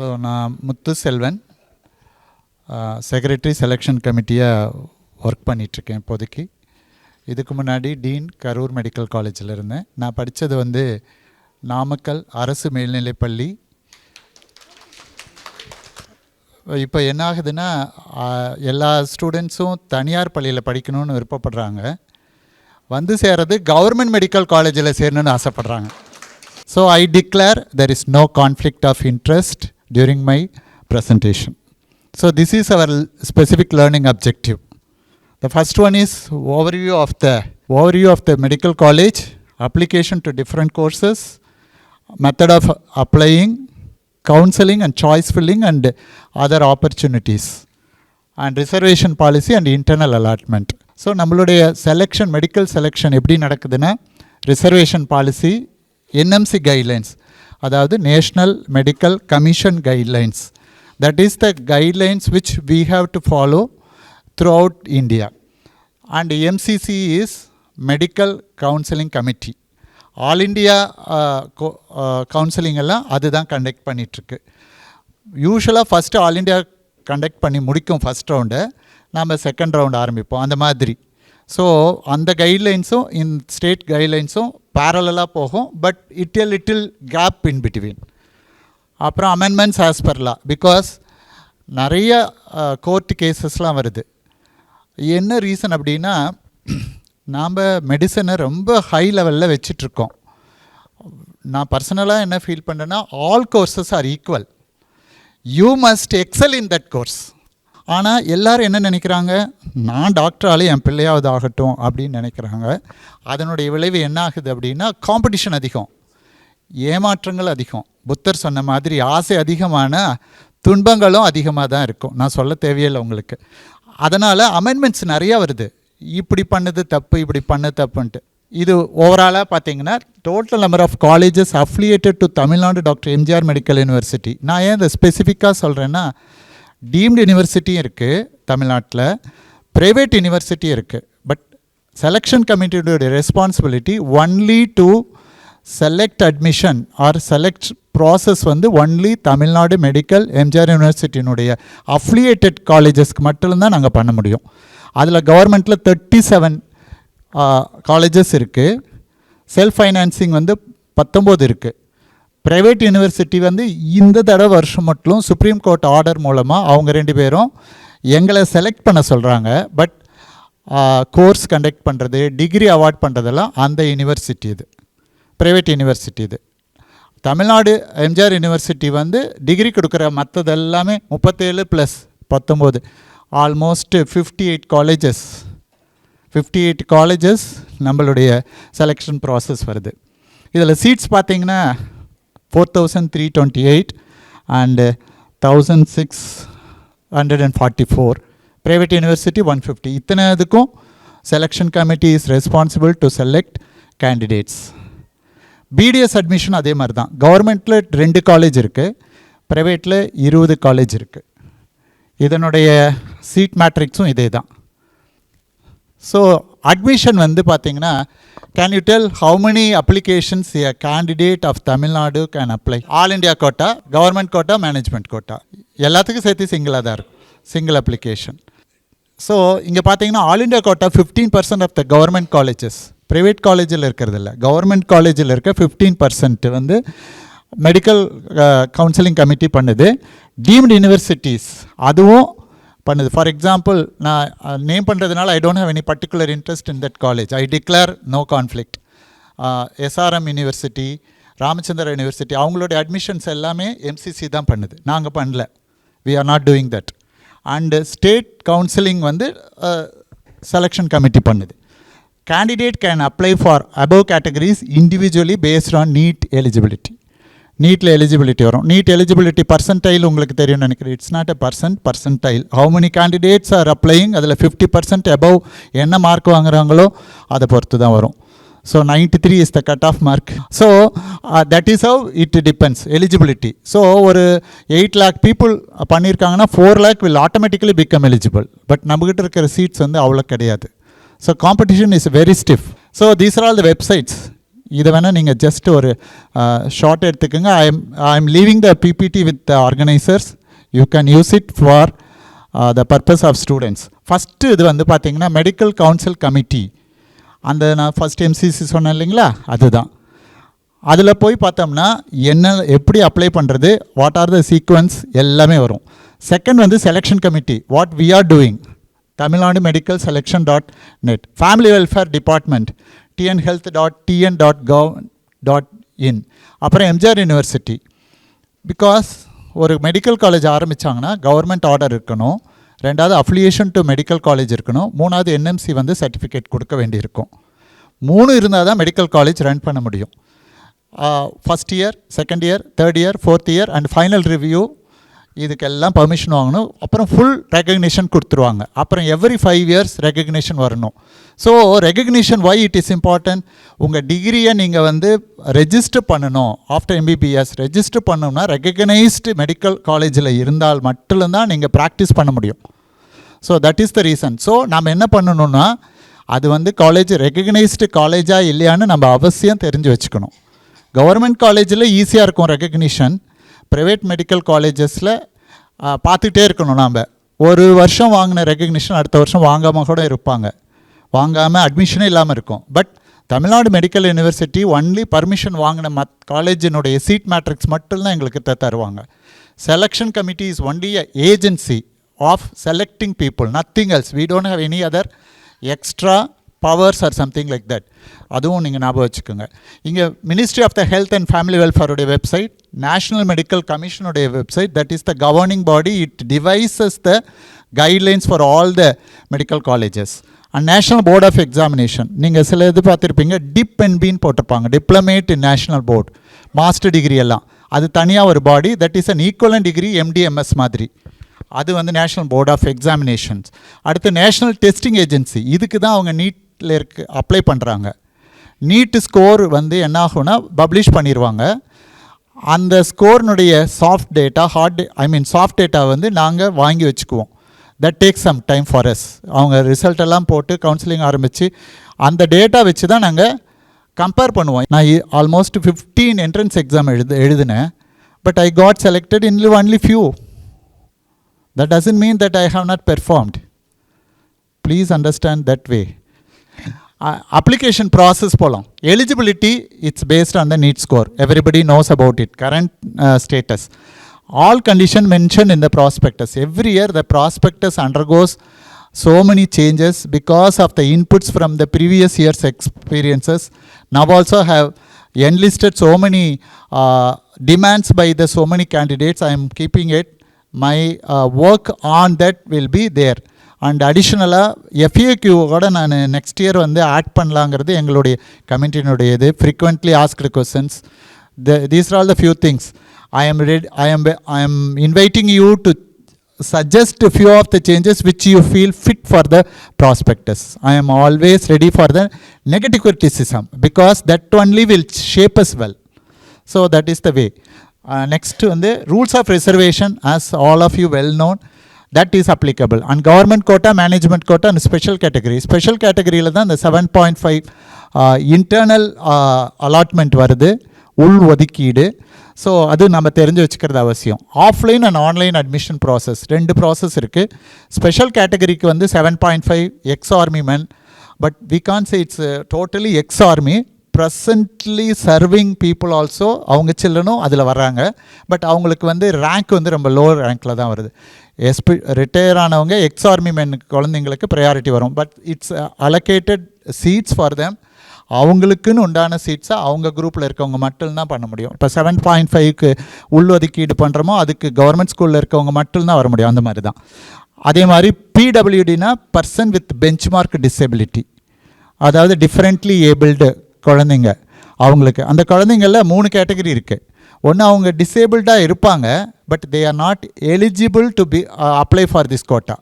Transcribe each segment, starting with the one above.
So நான் முத்து Selvan, secretary selection கமிட்டியாக work பண்ணிகிட்ருக்கேன் இப்போதைக்கு. இதுக்கு முன்னாடி டீன் கரூர் மெடிக்கல் காலேஜில் இருந்தேன். நான் படித்தது வந்து நாமக்கல் அரசு மேல்நிலைப்பள்ளி. இப்போ என்ன ஆகுதுன்னா, எல்லா ஸ்டூடெண்ட்ஸும் தனியார் பள்ளியில் படிக்கணும்னு விருப்பப்படுறாங்க. வந்து சேர்றது கவர்மெண்ட் மெடிக்கல் காலேஜில் சேரணும்னு ஆசைப்படுறாங்க. So I declare there is no conflict of interest during my presentation. So this is our specific learning objective. The first one is overview of the medical college, application to different courses, method of applying, counseling and choice filling and other opportunities, and reservation policy and internal allotment. So நம்மளுடைய selection, medical selection எப்படி நடக்குதுன்னா, reservation policy, NMC guidelines, அதாவது national medical commission guidelines. That is the guidelines which we have to follow throughout India. And MCC is Medical Counseling Committee. All India counselling எல்லாம் அதுதான் conduct பண்ணிகிட்ருக்கு. யூஸ்வலாக first all India conduct பண்ணி முடிக்கும் first ரவுண்டை, நம்ம second round ஆரம்பிப்போம் அந்த மாதிரி. So அந்த கைட்லைன்ஸும் ஸ்டேட் கைட்லைன்ஸும் பேரலாக போகும். But little gap in between. அப்புறம் amendments as per law, because நிறைய கோர்ட் கேசஸ்லாம் வருது. என்ன ரீசன் அப்படின்னா, நாம் மெடிசனை ரொம்ப ஹை லெவலில் வச்சிட்ருக்கோம். நான் பர்சனலாக என்ன ஃபீல் பண்ணுறேன்னா, all courses are equal. You must excel in that course. ஆனால் எல்லோரும் என்ன நினைக்கிறாங்க, நான் டாக்டராலே என் பிள்ளையாவது ஆகட்டும் அப்படின்னு நினைக்கிறாங்க. அதனுடைய விளைவு என்ன ஆகுது அப்படின்னா, காம்படிஷன் அதிகம், ஏமாற்றங்கள் அதிகம். புத்தர் சொன்ன மாதிரி ஆசை அதிகமான துன்பங்களும் அதிகமாக தான் இருக்கும். நான் சொல்ல தேவையில்லை உங்களுக்கு. அதனால் அமெண்ட்மெண்ட்ஸ் நிறையா வருது. இப்படி பண்ணது தப்பு, இப்படி பண்ண தப்புன்ட்டு. இது ஓவராலாக பார்த்தீங்கன்னா, total number of colleges affiliated to Tamil Nadu doctor MGR medical university. நான் ஏன் இதை ஸ்பெசிஃபிக்காக சொல்கிறேன்னா, டீம்டு யூனிவர்சிட்டியும் இருக்குது தமிழ்நாட்டில், ப்ரைவேட் யூனிவர்சிட்டியும் இருக்குது. பட் செலெக்ஷன் கமிட்டியோட responsibility only to select admission or select process வந்து ஒன்லி தமிழ்நாடு மெடிக்கல் எம்ஜிஆர் யூனிவர்சிட்டியினுடைய அஃபிலியேட்டட் காலேஜஸ்க்கு மட்டும்தான் நாங்கள் பண்ண முடியும். அதில் கவர்மெண்ட்டில் 37 காலேஜஸ் இருக்குது. செல்ஃப் ஃபைனான்சிங் வந்து 19 இருக்குது. ப்ரைவேட் யூனிவர்சிட்டி வந்து இந்த தடவை வருஷம் மட்டும் சுப்ரீம் கோர்ட் ஆர்டர் மூலமாக அவங்க 2 பேரும் எங்களை செலக்ட் பண்ண சொல்கிறாங்க. பட் கோர்ஸ் கண்டக்ட் பண்ணுறது, டிகிரி அவார்ட் பண்ணுறதெல்லாம் அந்த யூனிவர்சிட்டி, இது ப்ரைவேட் யூனிவர்சிட்டி. இது தமிழ்நாடு எம்ஜிஆர் யூனிவர்சிட்டி வந்து டிகிரி கொடுக்குற மற்றது எல்லாமே 37 + 19, ஆல்மோஸ்ட் 58 காலேஜஸ் நம்மளுடைய செலெக்ஷன் ப்ராசஸ் வருது. இதில் சீட்ஸ் பார்த்திங்கன்னா 4,328 அண்டு 1,644. Private university 150. இத்தனை இதுக்கும் selection committee is responsible to select candidates. BDS admission அதே மாதிரி தான். கவர்மெண்ட்டில் 2 காலேஜ் இருக்குது, ப்ரைவேட்டில் 20 காலேஜ் இருக்குது. இதனுடைய சீட் மேட்ரிக்ஸும் இதே தான். ஸோ அட்மிஷன் வந்து பார்த்திங்கன்னா, can you tell how many applications a candidate of Tamil Nadu can apply? All India quota, government quota, management quota, எல்லாத்துக்கும் சேர்த்து சிங்கிளாக தான் இருக்கும், சிங்கிள் அப்ளிகேஷன். ஸோ இங்கே பார்த்தீங்கன்னா, all India quota 15% of the government colleges, private காலேஜில் இருக்கிறதில்ல, கவர்மெண்ட் காலேஜில் இருக்க 15% வந்து மெடிக்கல் கவுன்சிலிங் கமிட்டி பண்ணுது. டீம்டு யூனிவர்சிட்டிஸ் அதுவும் பண்ணுது. ஃபார் எக்ஸாம்பிள், நான் நேம் பண்ணுறதுனால I don't have any particular interest in that college. I declare no conflict. SRM university, Ramachandra university, அவங்களோட அட்மிஷன்ஸ் எல்லாமே MCC தான் பண்ணுது, நாங்கள் பண்ணல. We are not doing that. And state counselling வந்து செலெக்ஷன் கமிட்டி பண்ணுது. Candidate can apply for above categories individually based on NEET eligibility. நீட்டில் eligibility வரும். நீட் எலிஜிபிலிட்டி பர்சன்டைல் உங்களுக்கு தெரியும்னு நினைக்கிறேன். It's not a percentile. How many candidates are applying, அதில் 50% above என்ன mark வாங்குறாங்களோ அதை பொறுத்து தான் வரும். So 93 is the cut off mark. So that is how it depends eligibility. So ஒரு 8 lakh பீப்புள் பண்ணியிருக்காங்கன்னா 4 lakh will automatically become eligible. But நம்மகிட்ட இருக்கிற சீட்ஸ் வந்து அவ்வளோ கிடையாது. So competition is very stiff. So these are all the websites. இதை வேணால் நீங்கள் ஜஸ்ட் ஒரு ஷார்ட் எடுத்துக்கோங்க. I am leaving the PPT with the organisers. You can use it for the purpose of students. First இது வந்து பார்த்திங்கன்னா medical council committee, அந்த நான் ஃபஸ்ட் எம்சிசி சொன்னேன் இல்லைங்களா, அதுதான். அதில் போய் பார்த்தோம்னா என்ன எப்படி அப்ளை பண்ணுறது, வாட் ஆர் த சீக்வன்ஸ் எல்லாமே வரும். செகண்ட் வந்து selection committee, what we are doing, Tamil Nadu medical selection .net, family welfare department tnhealth.tn.gov.in, அப்புறம் எம்ஜிஆர் யூனிவர்சிட்டி. பிகாஸ் ஒரு மெடிக்கல் காலேஜ் ஆரம்பித்தாங்கன்னா கவர்மெண்ட் ஆர்டர் இருக்கணும், ரெண்டாவது அஃபிலியேஷன் டு மெடிக்கல் காலேஜ் இருக்கணும், மூணாவது என்எம்சி வந்து சர்டிஃபிகேட் கொடுக்க வேண்டியிருக்கும். 3 இருந்தால் தான் மெடிக்கல் காலேஜ் ரன் பண்ண முடியும். First year, second year, third year, fourth year and final review, இதுக்கெல்லாம் பர்மிஷன் வாங்கணும். அப்புறம் ஃபுல் ரெகக்னிஷன் கொடுத்துருவாங்க. அப்புறம் எவ்ரி 5 இயர்ஸ் ரெகக்னிஷன் வரணும். So recognition why it is important, உங்கள் டிகிரியை நீங்கள் வந்து ரெஜிஸ்டர் பண்ணணும். ஆஃப்டர் எம்பிபிஎஸ் ரெஜிஸ்டர் பண்ணணும்னா ரெகக்னைஸ்டு மெடிக்கல் காலேஜில் இருந்தால் மட்டும்தான் நீங்கள் ப்ராக்டிஸ் பண்ண முடியும். So that is the reason. So நம்ம என்ன பண்ணணும்னா அது வந்து காலேஜ் ரெகக்னைஸ்டு காலேஜாக இல்லையான்னு நம்ம அவசியம் தெரிஞ்சு வச்சுக்கணும். கவர்மெண்ட் காலேஜில் ஈஸியாக இருக்கும் ரெகக்னிஷன், ப்ரைவேட் மெடிக்கல் காலேஜஸில் பார்த்துக்கிட்டே இருக்கணும். நாம் ஒரு வருஷம் வாங்கின ரெகக்னிஷன் அடுத்த வருஷம் வாங்காமல் கூட இருப்பாங்க, வாங்காமல் அட்மிஷனே இல்லாமல் இருக்கும். But Tamil Nadu medical university only permission வாங்கின காலேஜினுடைய சீட் மேட்ரிக்ஸ் மட்டும்தான் எங்களுக்கு தருவாங்க. Selection committee is only a agency of selecting people, nothing else. We don't have any other extra powers or something like that. அதுவும் நீங்கள் ஞாபகம் வச்சுக்கோங்க. இங்கே ministry of the health and family வெல்ஃபேருடைய வெப்சைட், நேஷ்னல் மெடிக்கல் கமிஷனுடைய website, that is the governing body. It devises the guidelines for all the medical colleges. And national board of examination, நீங்கள் சில இது பார்த்துருப்பீங்க, டிப் அண்ட் பின்னு போட்டிருப்பாங்க, diplomate in national board, master degree எல்லாம் அது தனியாக ஒரு பாடி. That is an equivalent degree MD MS மாதிரி. அது வந்து நேஷ்னல் போர்ட் ஆஃப் எக்ஸாமினேஷன்ஸ். அடுத்து நேஷ்னல் டெஸ்டிங் ஏஜென்சி, இதுக்கு தான் அவங்க நீட்டில் அப்ளை பண்ணுறாங்க. நீட்டு ஸ்கோர் வந்து என்ன ஆகும்னா பப்ளிஷ் பண்ணிடுவாங்க. அந்த ஸ்கோர்னுடைய சாஃப்ட் டேட்டா, சாஃப்ட் டேட்டா வந்து நாங்கள் வாங்கி வச்சுக்குவோம். That takes some time for us. அவங்க ரிசல்ட் எல்லாம் போட்டு கவுன்சிலிங் ஆரம்பித்து அந்த டேட்டா வச்சு தான் நாங்கள் கம்பேர் பண்ணுவோம். நான் ஆல்மோஸ்ட் 15 என்ட்ரன்ஸ் எக்ஸாம் எழுதினேன். But I got selected in only few. That doesn't mean that I have not performed. Please understand that way. Application process போலாம். Eligibility, it's based on the NEET score. Everybody knows about it. Current status. All conditions mentioned in the prospectus. Every year the prospectus undergoes so many changes because of the inputs from the previous year's experiences. Now also have enlisted so many demands by the so many candidates. I am keeping it. My work on that will be there. And அடிஷ்னலாக FAQ நான் next year வந்து add பண்ணலாங்கிறது எங்களுடைய கமிட்டியினுடைய இது. Frequently asked questions, these are all the few things. I am inviting you to suggest a few of the changes which you feel fit for the prospectus. I am always ready for the negative criticism because that only will shape us well. So that is the way. Next on the rules of reservation, as all of you well known, that is applicable. And government quota, management quota and special category. Special category la the 7.5 internal allotment வருது, உள் ஒதுக்கீடு. So அது நம்ம தெரிஞ்சு வச்சுக்கிறது அவசியம். Offline and online admission process, 2 process இருக்குது. Special கேட்டகரிக்கு வந்து 7.5 ex army men. But we can say it's totally ex army. Presently serving people also அவங்க சில்லனும் அதில் வர்றாங்க. பட் அவங்களுக்கு வந்து ரேங்க் வந்து ரொம்ப லோ ரேங்க்கில் தான் வருது. ரிட்டையர் ஆனவங்க எக்ஸ் ஆர்மி மென் குழந்தைங்களுக்கு ப்ரையாரிட்டி வரும். But it's allocated seeds for them. அவங்களுக்குன்னு உண்டான சீட்ஸை அவங்க குரூப்பில் இருக்கவங்க மட்டும்தான் பண்ண முடியும். இப்போ 7.5க்கு உள்ஒதுக்கீடு பண்ணுறோமோ அதுக்கு கவர்மெண்ட் ஸ்கூலில் இருக்கவங்க மட்டும்தான் வர முடியும். அந்த மாதிரி தான். அதே மாதிரி PWDனா பர்சன் வித் பெஞ்ச்மார்க் டிசபிலிட்டி, அதாவது டிஃப்ரெண்ட்லி ஏபிள்டு குழந்தைங்க. அவங்களுக்கு அந்த குழந்தைங்களில் 3 கேட்டகரி இருக்குது. ஒன்று, அவங்க டிசேபிள்டாக இருப்பாங்க but they are not eligible to be apply for this quota.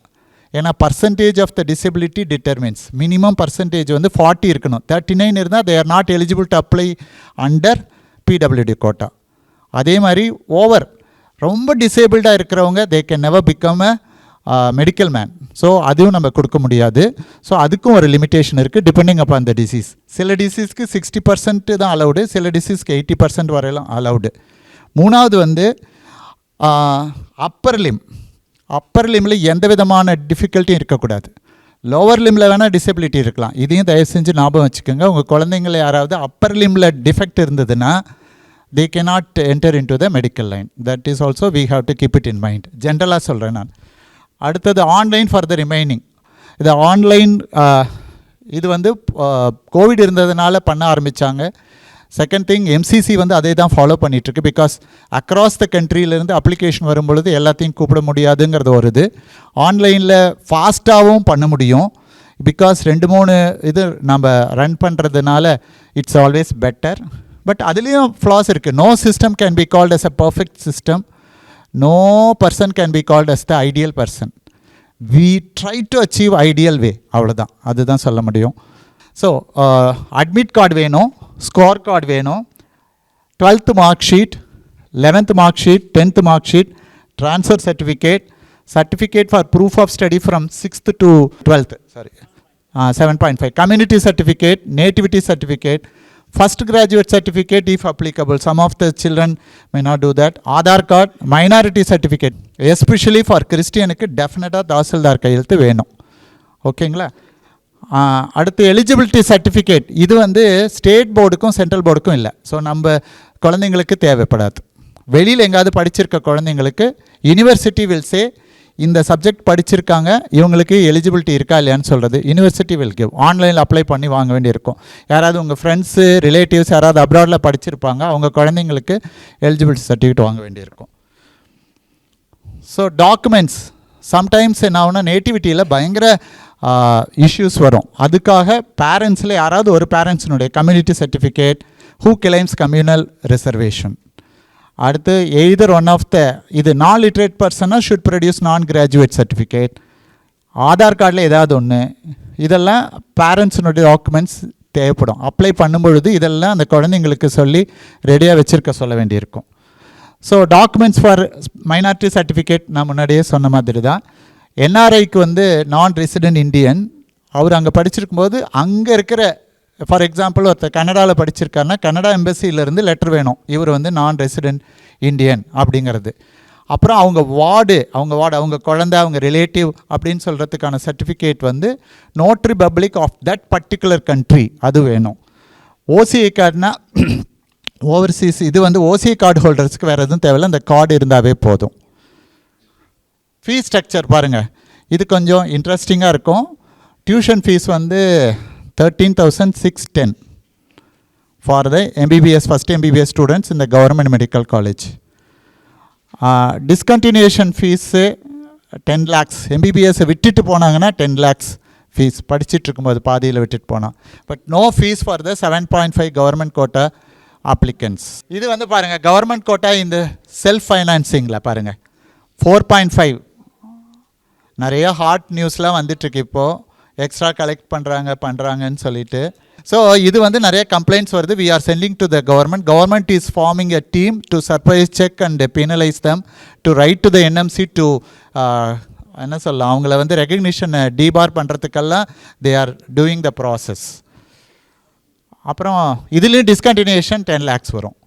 ஏன்னா percentage of the disability determines. Minimum percentage வந்து 40 இருக்கணும். 39 இருந்தால் they are not eligible to apply under PWD quota. அதே மாதிரி ரொம்ப டிசேபிள்டாக இருக்கிறவங்க they can never become medical man. So அதுவும் நம்ம கொடுக்க முடியாது. ஸோ அதுக்கும் ஒரு லிமிட்டேஷன் இருக்குது டிபெண்டிங் அப்பான் த டிசீஸ். சில டிசீஸ்க்கு 60% தான் அலவுடு, சில டிசீஸ்க்கு 80% வரையிலும் அலவுடு. மூணாவது வந்து அப்பர் லிம்மில் எந்த விதமான டிஃபிகல்ட்டியும் இருக்கக்கூடாது. லோவர் லிம்மில் வேணால் டிசபிலிட்டி இருக்கலாம். இதையும் தயவு செஞ்சு ஞாபகம் வச்சுக்கோங்க. உங்கள் குழந்தைங்கள யாராவது அப்பர் லிம்மில் டிஃபெக்ட் இருந்ததுன்னா they cannot enter into the medical line. That is also we have to keep it in mind. ஜென்ரலாக சொல்கிறேன் நான். அடுத்தது ஆன்லைன் ஃபார் த ரிமைனிங். இது ஆன்லைன் இது வந்து கோவிட் இருந்ததுனால பண்ண ஆரம்பித்தாங்க. செகண்ட் திங், எம்சிசி வந்து அதே தான் ஃபாலோ பண்ணிகிட்ருக்கு. பிகாஸ் அக்ராஸ் த கண்ட்ரியிலேருந்து அப்ளிகேஷன் வரும்பொழுது எல்லாத்தையும் கூப்பிட முடியாதுங்கிறது ஒரு இது. ஆன்லைனில் ஃபாஸ்ட்டாகவும் பண்ண முடியும். பிகாஸ் 2-3 இது நம்ம ரன் பண்ணுறதுனால இட்ஸ் ஆல்வேஸ் பெட்டர். பட் அதுலேயும் ஃப்ளாஸ் இருக்குது. No system can be called as a perfect system. No person can be called as the ideal person. We try to achieve ideal way, அவ்வளோதான். அதுதான் சொல்ல முடியும். So admit card வேணும், score card வேணும், 12th mark sheet, 11th mark sheet, 10th mark sheet, transfer certificate for proof of study from 6th to 12th, 7.5, community certificate, nativity certificate, first graduate certificate if applicable. Some of the children may not do that. Aadhaar card, minority certificate, especially for கிறிஸ்டியனுக்கு டெஃபினட்டாக தாசில்தார் கையெழுத்து வேணும். ஓகேங்களா? அடுத்து eligibility certificate. இது வந்து state போர்டுக்கும் central போர்டுக்கும் இல்லை. So நம்ம குழந்தைங்களுக்கு தேவைப்படாது. வெளியில் எங்காவது படிச்சிருக்க குழந்தைங்களுக்கு யூனிவர்சிட்டி வில் சே இந்த சப்ஜெக்ட் படிச்சிருக்காங்க, இவங்களுக்கு எலிஜிபிலிட்டி இருக்கா இல்லையான்னு சொல்கிறது யூனிவர்சிட்டி வில் கிவ். ஆன்லைனில் அப்ளை பண்ணி வாங்க வேண்டியிருக்கும். யாராவது உங்கள் ஃப்ரெண்ட்ஸு ரிலேட்டிவ்ஸ் யாராவது அப்ராடில் படிச்சிருப்பாங்க, அவங்க குழந்தைங்களுக்கு எலிஜிபிலிட்டி சர்டிஃபிகேட் வாங்க வேண்டியிருக்கும். ஸோ டாக்குமெண்ட்ஸ் சம்டைம்ஸ் என்ன ஆகுனா நேட்டிவிட்டியில் பயங்கர இஷ்யூஸ் வரும். அதுக்காக பேரண்ட்ஸில் யாராவது ஒரு பேரண்ட்ஸினுடைய community certificate, who claims communal reservation. அடுத்து எய்தர் ஒன் ஆஃப் த இது நான் லிட்ரேட் பர்சனாக should produce non graduate certificate. Aadhaar கார்டில் ஏதாவது ஒன்று. இதெல்லாம் பேரண்ட்ஸினுடைய டாக்குமெண்ட்ஸ் தேவைப்படும். அப்ளை பண்ணும்பொழுது இதெல்லாம் அந்த குழந்தைங்களுக்கு சொல்லி ரெடியாக வச்சுருக்க சொல்ல வேண்டியிருக்கும். So documents for minority certificate நான் முன்னாடியே சொன்ன மாதிரி தான். என்ஆர்ஐக்கு வந்து நான் ரெசிடென்ட் இண்டியன், அவர் அங்கே படிச்சிருக்கும்போது அங்கே இருக்கிற ஃபார் எக்ஸாம்பிள் ஒருத்தர் கனடாவில் படிச்சிருக்காருன்னா கனடா எம்பசியிலேருந்து லெட்டர் வேணும், இவர் வந்து நான் ரெசிடென்ட் இண்டியன் அப்படிங்கிறது. அப்புறம் அவங்க குழந்தை, அவங்க ரிலேட்டிவ் அப்படின்னு சொல்கிறதுக்கான சர்டிஃபிகேட் வந்து notary public of that particular country, அது வேணும். ஓசிஐ கார்டுனா ஓவர்சீஸ், இது வந்து ஓசிஐ கார்டு ஹோல்டர்ஸ்க்கு வேறு எதுவும் தேவையில்லை, அந்த கார்டு இருந்தாவே போதும். ஃபீஸ் ஸ்ட்ரக்சர் பாருங்கள், இது கொஞ்சம் இன்ட்ரெஸ்டிங்காக இருக்கும். டியூஷன் ஃபீஸ் வந்து 13,610 for the MBBS, first MBBS students in the government medical college. Discontinuation fees 10 lakhs. MBBS விட்டுட்டு போனாங்கன்னா 10 lakhs ஃபீஸ், படிச்சுட்டு இருக்கும்போது பாதியில் விட்டுட்டு போனால். But no fees for the 7.5 government quota applicants. இது வந்து பாருங்கள் கவர்மெண்ட் கோட்டா இந்த செல்ஃப் ஃபைனான்சிங்கில் பாருங்கள் 4.5. நிறைய ஹாட் நியூஸ்லாம் வந்துட்டுருக்கு இப்போது, எக்ஸ்ட்ரா கலெக்ட் பண்ணுறாங்கன்னு சொல்லிட்டு. ஸோ இது வந்து நிறைய கம்ப்ளைண்ட்ஸ் வருது. We are sending to the government is forming a team to surprise check and penalise them, to write to the NMC to என்ன சொல்லலாம், அவங்கள வந்து ரெகக்னிஷனை டிபார் பண்ணுறதுக்கெல்லாம் they are doing the process. அப்புறம் இதுலேயும் டிஸ்கண்டினியூஷன் 10 lakhs வரும்.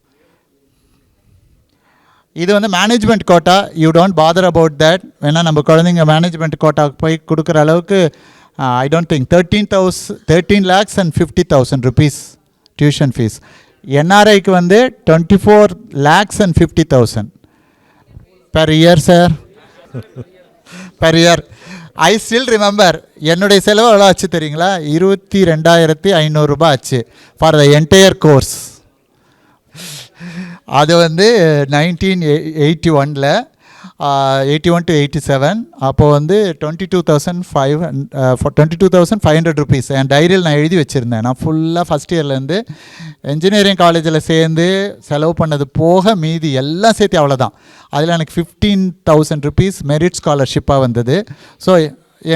இது வந்து management quota, you don't bother about that. வேணா நம்ம குழந்தைங்க மேனேஜ்மெண்ட் கோட்டாவுக்கு போய் கொடுக்குற அளவுக்கு I don't think 13 lakhs and 50,000 rupees tuition fees. NRIக்கு வந்து 24 lakhs and 50,000 per year, sir. Per year. I still remember, என்னுடைய செலவு எவ்வளோ ஆச்சு தெரியுங்களா? 22,500 ரூபாய் ஆச்சு ஃபார் த என்டையர் கோர்ஸ். அது வந்து 1981 81 to 87. அப்போது வந்து 22,500 rupees என் டைரியில் நான் எழுதி வச்சுருந்தேன். நான் ஃபுல்லாக ஃபஸ்ட் இயர்லேருந்து இன்ஜினியரிங் காலேஜில் சேர்ந்து செலவு பண்ணது போக மீதி எல்லாம் சேர்த்து அவ்வளோதான். அதில் எனக்கு 15,000 rupees மெரிட் ஸ்காலர்ஷிப்பாக வந்தது. ஸோ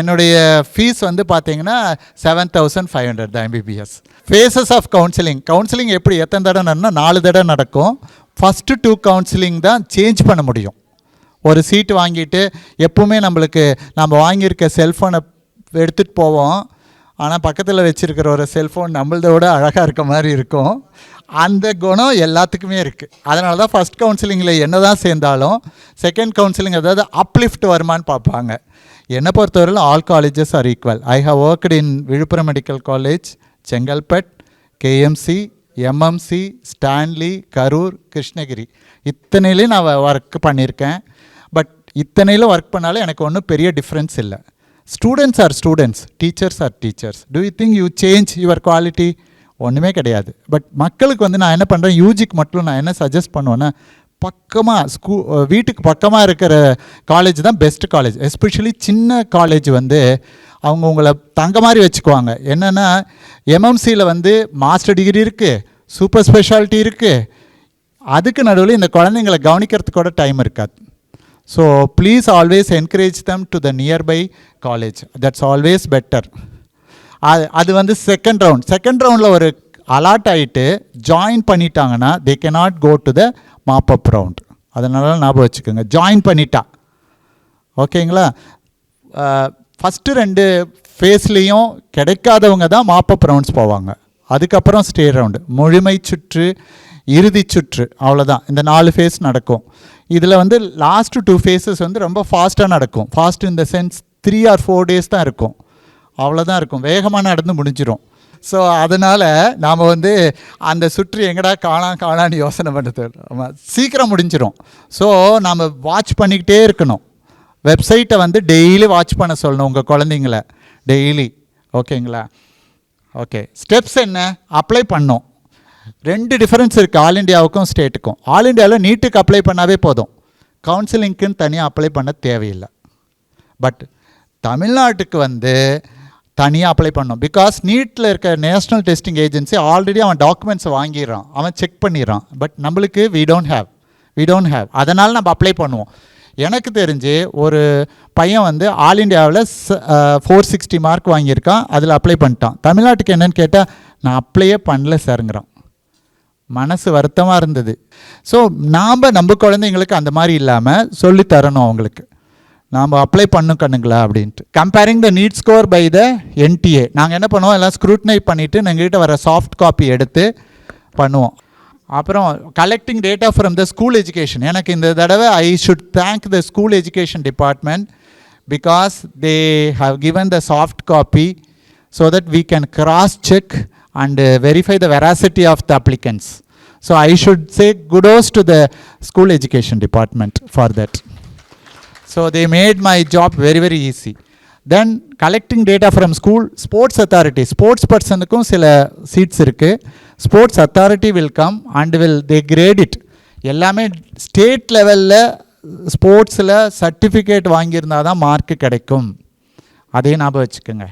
என்னுடைய ஃபீஸ் வந்து பார்த்தீங்கன்னா 7,500 தான் MBBS. ஃபேஸஸ் ஆஃப் கவுன்சிலிங் எப்படி எத்தனை தடவை நடனா 4 தடவை நடக்கும். ஃபஸ்ட்டு 2 கவுன்சிலிங் தான் சேஞ்ச் பண்ண முடியும். ஒரு சீட்டு வாங்கிட்டு எப்பவுமே நம்மளுக்கு நம்ம வாங்கியிருக்க செல்ஃபோனை எடுத்துகிட்டு போவோம், ஆனால் பக்கத்தில் வச்சுருக்கிற ஒரு செல்ஃபோன் நம்மளத விட அழகாக இருக்க மாதிரி இருக்கும். அந்த குணம் எல்லாத்துக்குமே இருக்குது. அதனால தான் ஃபஸ்ட் கவுன்சிலிங்கில் என்ன தான் சேர்ந்தாலும் செகண்ட் கவுன்சிலிங் அதாவது அப்லிஃப்ட் வருமானு பார்ப்பாங்க. என்னை பொறுத்தவரையில் all colleges are equal. I have worked in Villupuram medical college, Chengalpattu, KMC, MMC, Stanley, Karur, Krishnagiri, இத்தனையிலையும் நான் ஒர்க் பண்ணியிருக்கேன். பட் இத்தனையிலும் ஒர்க் பண்ணாலும் எனக்கு ஒன்றும் பெரிய டிஃப்ரென்ஸ் இல்லை. Students are students, teachers are teachers. Do you think you change your quality? ஒன்றுமே கிடையாது. பட் மக்களுக்கு வந்து நான் என்ன பண்ணுறேன், யூஜிக்கு மட்டும் நான் என்ன சஜஸ்ட் பண்ணுவேன்னா, பக்கமாக வீட்டுக்கு பக்கமாக இருக்கிற காலேஜ் தான் பெஸ்ட் காலேஜ். எஸ்பெஷலி சின்ன காலேஜ் வந்து அவங்க உங்களை தங்க மாதிரி வச்சுக்குவாங்க. என்னென்னா எம்எம்சியில் வந்து மாஸ்டர் டிகிரி இருக்குது, சூப்பர் ஸ்பெஷாலிட்டி இருக்குது, அதுக்கு நடுவில் இந்த குழந்தைங்களை கவனிக்கிறதுக்கு கூட டைம் இருக்காது. So please always encourage them to the nearby college. That's always better. அது வந்து செகண்ட் ரவுண்டில் ஒரு அலாட் ஆகிட்டு ஜாயின் பண்ணிட்டாங்கன்னா they cannot go to the mop up round. அதனால ஞாபகம் வச்சுக்கோங்க, ஜாயின் பண்ணிட்டா ஓகேங்களா. ஃபஸ்ட்டு 2 ஃபேஸ்லேயும் கிடைக்காதவங்க தான் மாப்பப் ரவுண்ட்ஸ் போவாங்க. அதுக்கப்புறம் ஸ்டே ரவுண்டு, முழுமை சுற்று, இறுதி சுற்று, அவ்வளோதான். இந்த 4 ஃபேஸ் நடக்கும். இதில் வந்து லாஸ்ட்டு 2 ஃபேஸஸ் வந்து ரொம்ப ஃபாஸ்ட்டாக நடக்கும். Fast in the sense 3 or 4 days தான் இருக்கும், அவ்வளோதான் இருக்கும், வேகமாக நடந்து முடிஞ்சிடும். ஸோ அதனால் நாம் வந்து அந்த சுற்று எங்கடா காணான்னு யோசனை பண்ணுறது, சீக்கிரம் முடிஞ்சிடும். ஸோ நாம் வாட்ச் பண்ணிக்கிட்டே இருக்கணும். வெப்சைட்டை வந்து டெய்லி வாட்ச் பண்ண சொல்லணும் உங்கள் குழந்தைங்கள டெய்லி. ஓகேங்களா? ஓகே, ஸ்டெப்ஸ் என்ன? அப்ளை பண்ணோம். 2 டிஃபரன்ஸ் இருக்குது ஆல் இண்டியாவுக்கும் ஸ்டேட்டுக்கும். ஆல் இண்டியாவில் நீட்டுக்கு அப்ளை பண்ணாவே போதும், கவுன்சிலிங்க்குன்னு தனியாக அப்ளை பண்ண தேவையில்லை. பட் தமிழ்நாட்டுக்கு வந்து தனியாக அப்ளை பண்ணோம். பிகாஸ் நீட்டில் இருக்க நேஷ்னல் டெஸ்டிங் ஏஜென்சி ஆல்ரெடி அவன் டாக்குமெண்ட்ஸை வாங்கிடுறான், அவன் செக் பண்ணிடுறான். பட் நம்மளுக்கு வி டோன்ட் ஹேவ். அதனால் நம்ம அப்ளை பண்ணுவோம். எனக்கு தெரிஞ்சு ஒரு பையன் வந்து ஆல் இண்டியாவில் 460 மார்க் வாங்கியிருக்கான், அதில் அப்ளை பண்ணிட்டான். தமிழ்நாட்டுக்கு என்னென்னு கேட்டால் நான் அப்ளையே பண்ணல சாருங்கிறான். மனசு வருத்தமாக இருந்தது. ஸோ நம்ம குழந்தைங்களுக்கு அந்த மாதிரி இல்லாமல் சொல்லித்தரணும் அவங்களுக்கு, நாம் அப்ளை பண்ணும் கண்ணுங்களா அப்படின்ட்டு. Comparing the NEET score by the NTA நாங்கள் என்ன பண்ணுவோம், எல்லாம் ஸ்க்ரூட்னை பண்ணிவிட்டு எங்கள்கிட்ட வர சாஃப்ட் காப்பி எடுத்து பண்ணுவோம். அப்புறம் collecting data from the school education. எனக்கு இந்த தடவை I should thank the school education department because they have given the soft copy so that we can cross check and verify the veracity of the applicants. So I should say kudos to the school education department for that. So they made my job very very easy. Then collecting data from school, sports authority, sports personக்கும் சில seats இருக்குது. Sports authority will come and they grade it. எல்லாமே state லெவலில் ஸ்போர்ட்ஸில் certificate வாங்கியிருந்தால் தான் mark கிடைக்கும், அதையும் ஞாபகம் வச்சுக்கோங்க.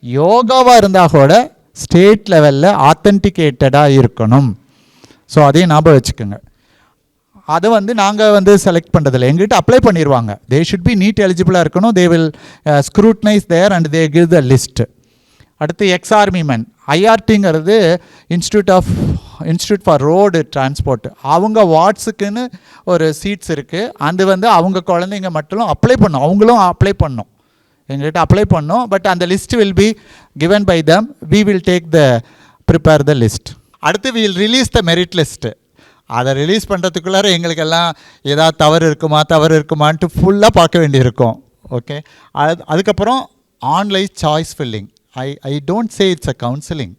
யோகாவாக இருந்தால் கூட ஸ்டேட் லெவலில் ஆத்தென்டிகேட்டடாக இருக்கணும். ஸோ அதையும் ஞாபகம் வச்சுக்கோங்க. அதை வந்து நாங்கள் வந்து செலக்ட் பண்ணுறதில்ல, எங்கள்கிட்ட அப்ளை பண்ணிடுவாங்க. தே ஷுட் பி நீட் எலிஜிபிளாக இருக்கணும். They will scrutinise their and they give the list. அடுத்து எக்ஸ்ஆர்மி மென், ஐஆர்டிங்கிறது இன்ஸ்டியூட் ஃபார் ரோடு டிரான்ஸ்போர்ட். அவங்க வார்ட்ஸுக்குன்னு ஒரு சீட்ஸ் இருக்குது. அது வந்து அவங்க குழந்தைங்க மட்டும் அப்ளை பண்ணும், அவங்களும் அப்ளை பண்ணணும், எங்கள்கிட்ட அப்ளை பண்ணோம். பட் அந்த list will be given by them. We will prepare the list. அடுத்து we will release the merit list. அதை ரிலீஸ் பண்ணுறதுக்குள்ளார எங்களுக்கெல்லாம் ஏதாவது தவறு இருக்குமான்ட்டு ஃபுல்லாக பார்க்க வேண்டியிருக்கும். ஓகே, அதுக்கப்புறம் online choice filling. I don't say it's a counselling,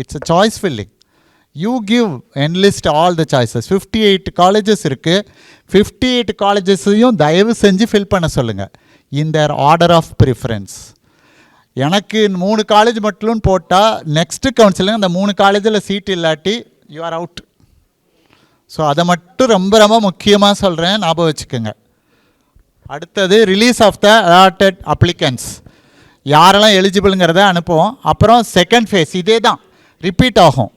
it's a choice filling. You give enlist all the choices. 58 colleges இருக்குது. 58 காலேஜஸையும் தயவு செஞ்சு ஃபில் பண்ண சொல்லுங்கள் in their order of preference. எனக்கு 3 காலேஜ் மட்டும் போட்டால் நெக்ஸ்ட்டு கவுன்சிலிங் அந்த 3 காலேஜில் சீட் இல்லாட்டி யூ ஆர் அவுட். ஸோ அதை மட்டும் ரொம்ப ரொம்ப முக்கியமாக சொல்கிறேன், ஞாபகம் வச்சுக்கோங்க. அடுத்தது release of the allotted applicants. யாரெல்லாம் எலிஜிபிளுங்கிறத அனுப்புவோம். அப்புறம் செகண்ட் ஃபேஸ் இதே தான் ரிப்பீட் ஆகும்.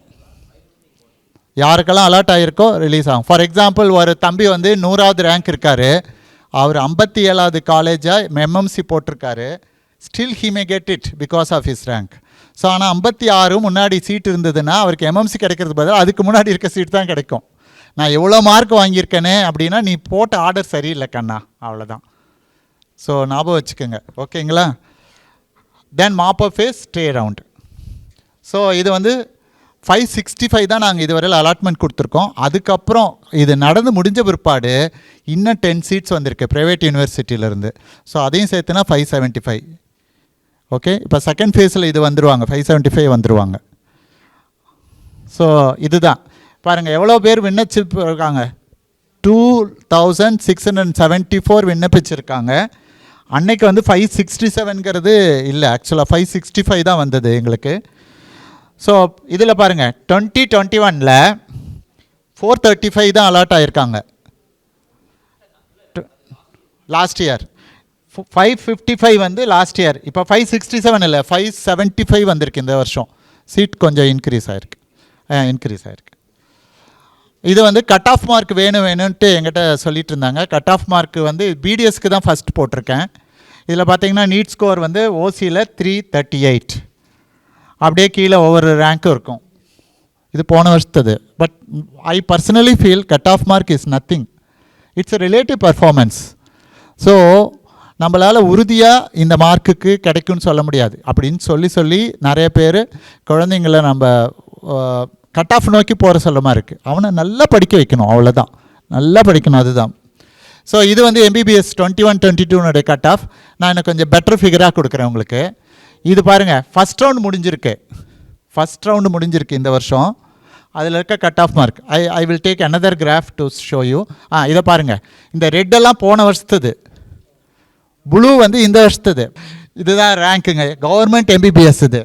யாருக்கெல்லாம் அலாட் ஆகிருக்கோ ரிலீஸ் ஆகும். ஃபார் எக்ஸாம்பிள் ஒரு தம்பி வந்து 100வது ரேங்க் இருக்கார், அவர் 57வது காலேஜாக எம்எம்சி போட்டிருக்காரு. Still he may get it because of his rank. So ஆனால் 56 முன்னாடி சீட் இருந்ததுன்னா அவருக்கு எம்எம்சி கிடைக்கிறது பதில் அதுக்கு முன்னாடி இருக்க சீட் தான் கிடைக்கும். நான் எவ்வளோ மார்க் வாங்கியிருக்கேனே அப்படின்னா நீ போட்ட ஆர்டர் சரியில்லை கண்ணா, அவ்வளோதான். ஸோ ஞாபகம் வச்சுக்கோங்க, ஓகேங்களா. Then mop up phase stray round. So இது வந்து 565 தான் நாங்கள் இதுவரையில் அலாட்மெண்ட் கொடுத்துருக்கோம். அதுக்கப்புறம் இது நடந்து முடிஞ்ச பிற்பாடு இன்னும் 10 சீட்ஸ் வந்திருக்கு ப்ரைவேட் யூனிவர்சிட்டியிலேருந்து. ஸோ அதையும் சேர்த்துனா 575. ஓகே, இப்போ செகண்ட் ஃபேஸில் இது வந்துடுவாங்க, 575 வந்துடுவாங்க. ஸோ இதுதான் பாருங்கள் எவ்வளோ பேர் விண்ணப்பிச்சிருக்காங்க. 2674 விண்ணப்பிச்சிருக்காங்க. அன்னைக்கு வந்து 567ங்கிறது இல்லை, ஆக்சுவலாக 565 தான் வந்தது எங்களுக்கு. ஸோ இதில் பாருங்கள் 2021 435 தான் அலாட் ஆகியிருக்காங்க லாஸ்ட் இயர். 555 வந்து லாஸ்ட் இயர். இப்போ 567 இல்லை 575 வந்திருக்கு இந்த வருஷம். சீட் கொஞ்சம் இன்க்ரீஸ் ஆகிருக்கு. இது வந்து கட் ஆஃப் மார்க் வேணும்ன்ட்டு என்கிட்ட சொல்லிட்டு இருந்தாங்க. கட் ஆஃப் மார்க் வந்து பிடிஎஸ்க்கு தான் ஃபஸ்ட் போட்டிருக்கேன். இதில் பார்த்தீங்கன்னா நீட் ஸ்கோர் வந்து ஓசியில் 338, அப்படியே கீழே ஒவ்வொரு ரேங்க்கும் இருக்கும். இது போன வருஷத்தது. But I personally feel cut off mark is nothing, it's a relative performance. So நம்மளால் உறுதியாக இந்த மார்க்குக்கு கிடைக்கும்னு சொல்ல முடியாது. அப்படின்னு சொல்லி நிறைய பேர் குழந்தைங்கள நம்ம கட் ஆஃப் நோக்கி போகிற சொல்லமாக இருக்குது. அவனை நல்லா படிக்க வைக்கணும், அவ்வளோதான், நல்லா படிக்கணும், அதுதான். ஸோ இது வந்து MBBS 21-22 கட் ஆஃப். நான் எனக்கு கொஞ்சம் பெட்டர் ஃபிகராக கொடுக்குறேன் உங்களுக்கு. இது பாருங்கள், ஃபஸ்ட் ரவுண்டு முடிஞ்சிருக்கு இந்த வருஷம். அதில் இருக்க cut off mark I will take another graph to show you. இதை பாருங்கள், இந்த ரெட்டெல்லாம் போன வருஷத்துது, ப்ளூ வந்து இந்த வருஷத்துது. இதுதான் ரேங்க்குங்க கவர்மெண்ட் MBBS. இது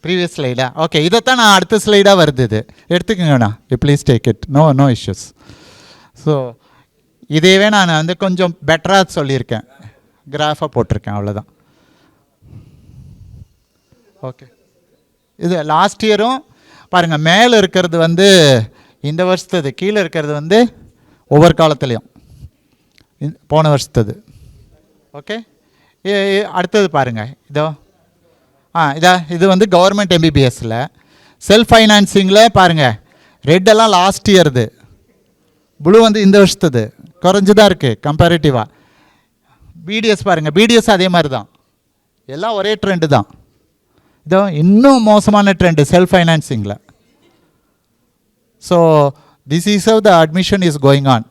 ப்ரீவியஸ் ஸ்லைடா? ஓகே, இதைத்தான் நான் அடுத்த ஸ்லைடாக வருது. இது எடுத்துக்கோங்கண்ணா, please take it, no issues. So இதையவே நான் வந்து கொஞ்சம் பெட்டராக சொல்லியிருக்கேன், கிராஃபாக போட்டிருக்கேன், அவ்வளோதான். ஓகே, இது லாஸ்ட் இயரும் பாருங்கள், மேலே இருக்கிறது வந்து இந்த வருஷத்துது, கீழே இருக்கிறது வந்து ஒவ்வொரு காலத்துலேயும் போன வருஷத்துது. ஓகே, அடுத்தது பாருங்கள், இது வந்து கவர்மெண்ட் MBBSல செல்ஃப் ஃபைனான்சிங்கில் பாருங்கள், ரெட்டெல்லாம் லாஸ்ட் இயர்து, ப்ளூ வந்து இந்த வருஷத்துது, குறைஞ்சி தான் இருக்குது கம்பேரிட்டிவாக. BDS பாருங்கள், BDS அதே மாதிரி தான், எல்லாம் ஒரே ட்ரெண்டு தான். இதோ இன்னும் மோசமான ட்ரெண்டு செல்ஃப் ஃபைனான்சிங்கில். So this is how the admission is going on.